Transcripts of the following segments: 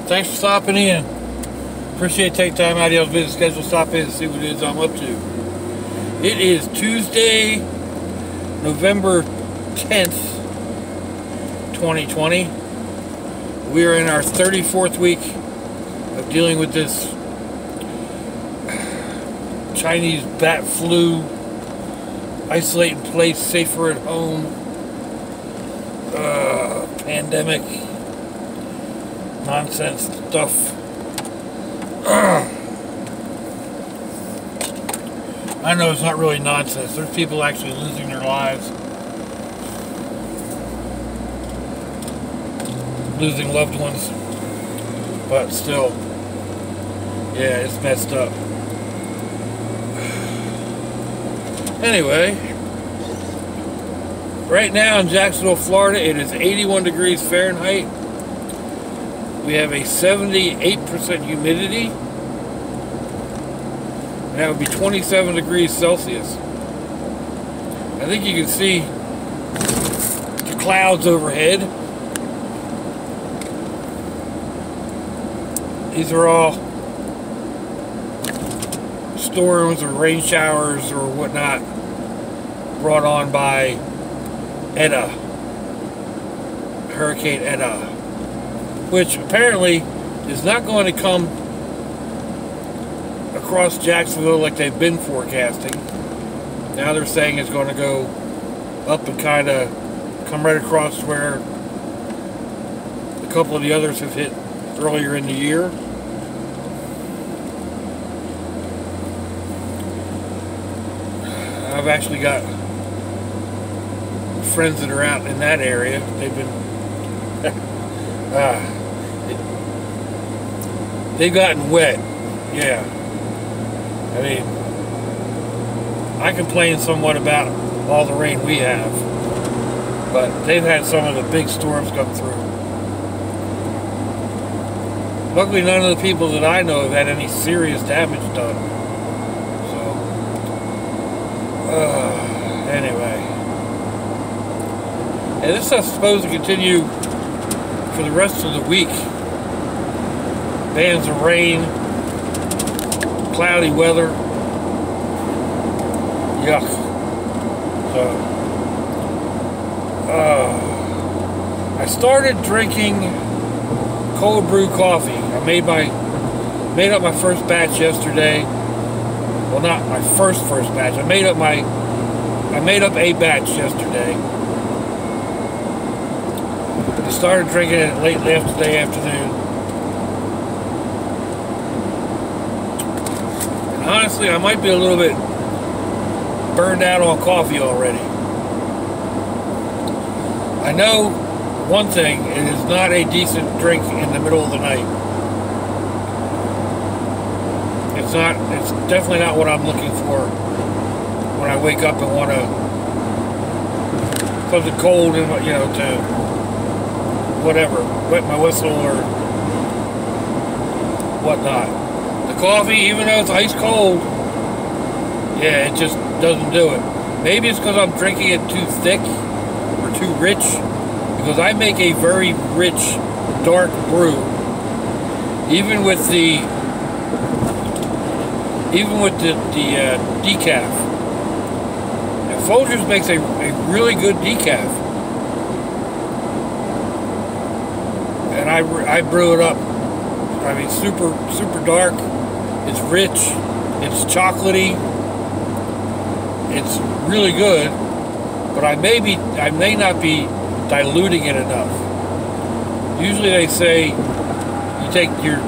Thanks for stopping in. Appreciate taking time out of your busy schedule to stop in and see what it is I'm up to. It is Tuesday, November 10th, 2020. We are in our 34th week of dealing with this Chinese bat flu, isolate in place, safer at home, pandemic, nonsense stuff. I know it's not really nonsense. There's people actually losing their lives, losing loved ones, but still, yeah, it's messed up. Anyway, right now in Jacksonville, Florida, it is 81 degrees Fahrenheit. We have a 78% humidity. And that would be 27 degrees Celsius. I think you can see the clouds overhead. These are all storms or rain showers or whatnot brought on by Hurricane Eta, which apparently is not going to come across Jacksonville like they've been forecasting. Now they're saying it's going to go up and kind of come right across where a couple of the others have hit earlier in the year. I've actually got friends that are out in that area. They've been they've gotten wet. Yeah, I mean, I complain somewhat about all the rain we have, but they've had some of the big storms come through. Luckily, none of the people that I know have had any serious damage done. Anyway, and this is supposed to continue for the rest of the week. Bands of rain, cloudy weather. Yuck. So, I started drinking cold brew coffee. I made up my first batch yesterday. Well, not my first batch. I made up a batch yesterday. I started drinking it late yesterday afternoon. And honestly, I might be a little bit burned out on coffee already. I know one thing, it is not a decent drink in the middle of the night. It's definitely not what I'm looking for when I wake up and want to something cold and, you know, to whatever, wet my whistle or whatnot. The coffee, even though it's ice cold, yeah, it just doesn't do it. Maybe it's because I'm drinking it too thick or too rich, because I make a very rich, dark brew, even with the decaf. And Folgers makes a really good decaf. And I brew it up. I mean, super dark. It's rich. It's chocolatey. It's really good. But I may not be diluting it enough. Usually they say you take your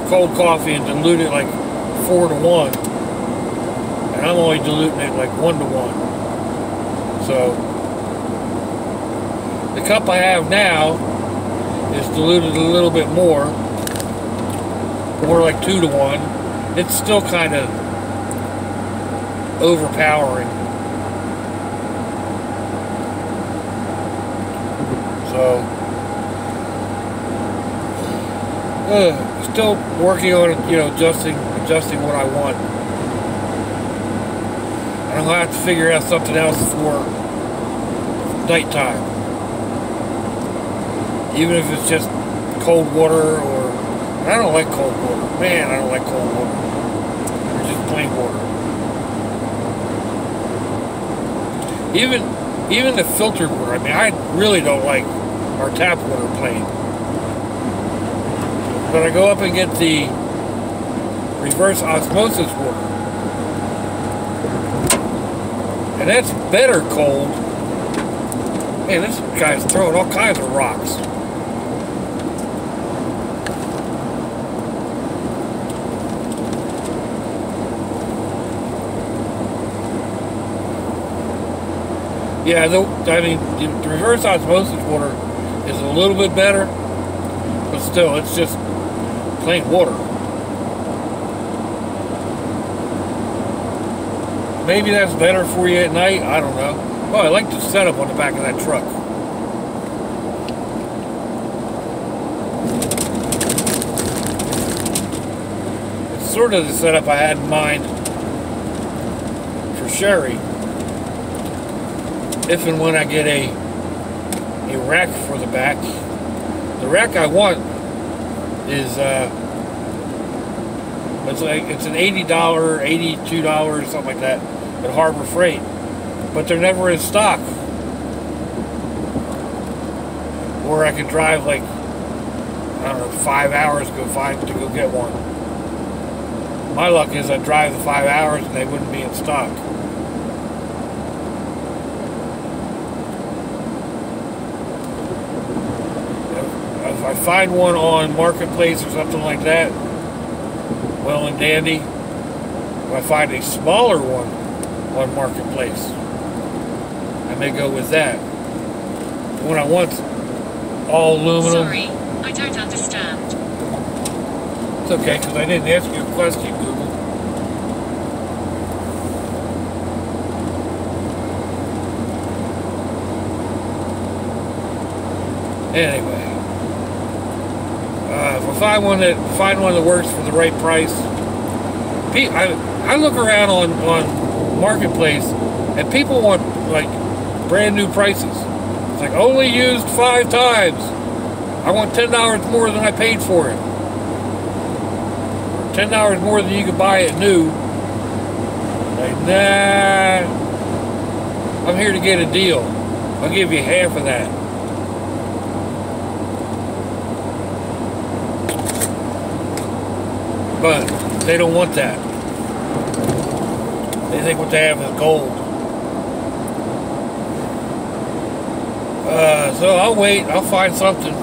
cold coffee and dilute it like 4 to 1, and I'm only diluting it like 1 to 1. So the cup I have now is diluted a little bit more like 2 to 1. It's still kind of overpowering. So still working on it, you know, adjusting what I want. And I'm gonna have to figure out something else for nighttime. Even if it's just cold water, or I don't like cold water. Man, I don't like cold water. Or just plain water. Even the filtered water. I mean, I really don't like our tap water plain. But I go up and get the reverse osmosis water. And that's better cold. Man, this guy's throwing all kinds of rocks. Yeah, the reverse osmosis water is a little bit better, but still, it's just plain water. Maybe that's better for you at night, I don't know. Oh, I like the setup on the back of that truck. It's sort of the setup I had in mind for Sherry. If and when I get a rack for the back. The rack I want is it's an $80, $82, something like that at Harbor Freight, but they're never in stock. Or I could drive like, I don't know, 5 hours to go get one. My luck is I drive the 5 hours and they wouldn't be in stock. If I find one on Marketplace or something like that, well and dandy. If I find a smaller one on Marketplace, I may go with that. The one I want's all aluminum. Sorry, I don't understand. It's okay, because I didn't ask you a question, Google. Anyway. If I find one that works for the right price, I look around on Marketplace and people want like brand new prices. It's like only used 5 times. I want $10 more than I paid for it. Or $10 more than you could buy it new. Like, nah, I'm here to get a deal. I'll give you half of that. But they don't want that. They think what they have is gold. So I'll wait. I'll find something.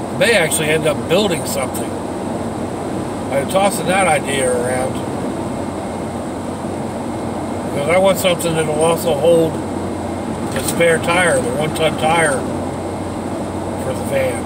I may actually end up building something. I'm tossing that idea around. Because I want something that will also hold the spare tire, the 1-ton tire for the van.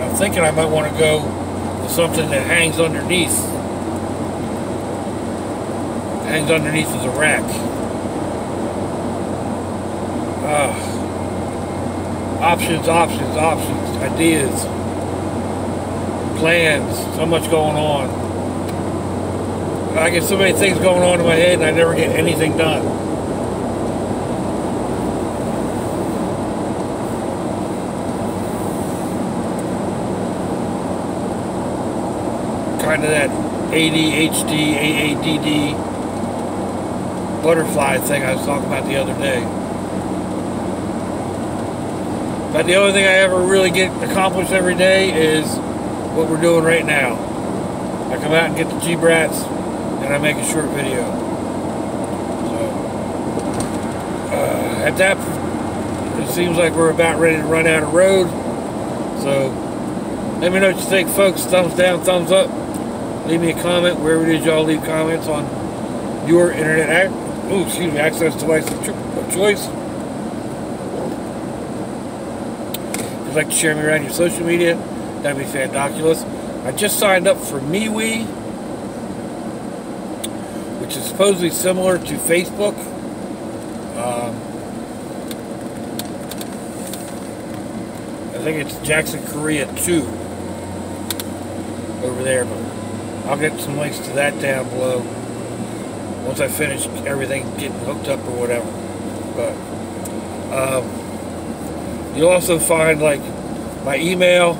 I'm thinking I might want to go with something that hangs underneath. Hangs underneath as a rack. Options, ideas, plans, so much going on. I get so many things going on in my head and I never get anything done. Kind of that ADHD, AADD butterfly thing I was talking about the other day. But the only thing I ever really get accomplished every day is what we're doing right now. I come out and get the G-Brats and I make a short video. So, at that, it seems like we're about ready to run out of road. So, let me know what you think, folks. Thumbs down, thumbs up. Leave me a comment wherever it is y'all leave comments on your internet access device of choice. If you'd like to share me around your social media, that'd be fandoculous. I just signed up for MeWe, which is supposedly similar to Facebook. I think it's Jackson Korea 2 over there, but I'll get some links to that down below once I finish everything getting hooked up or whatever. But You'll also find like my email,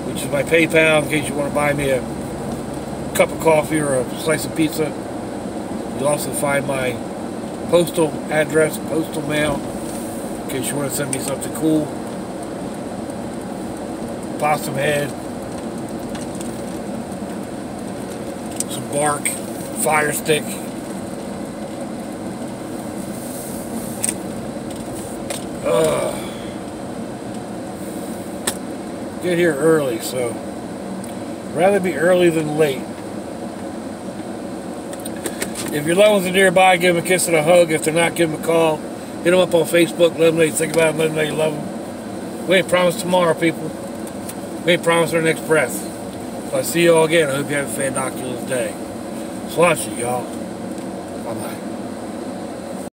which is my PayPal in case you want to buy me a cup of coffee or a slice of pizza. You'll also find my postal address, postal mail, in case you want to send me something cool. Possum head, some bark, fire stick. Get here early, so rather be early than late. If your loved ones are nearby, give them a kiss and a hug. If they're not, give them a call. Hit them up on Facebook. Let them know you think about them. Let them know you love them. We ain't promised tomorrow, people. We ain't promised our next breath. So I see you all again. I hope you have a fantabulous day. Slouchy, y'all. Bye-bye.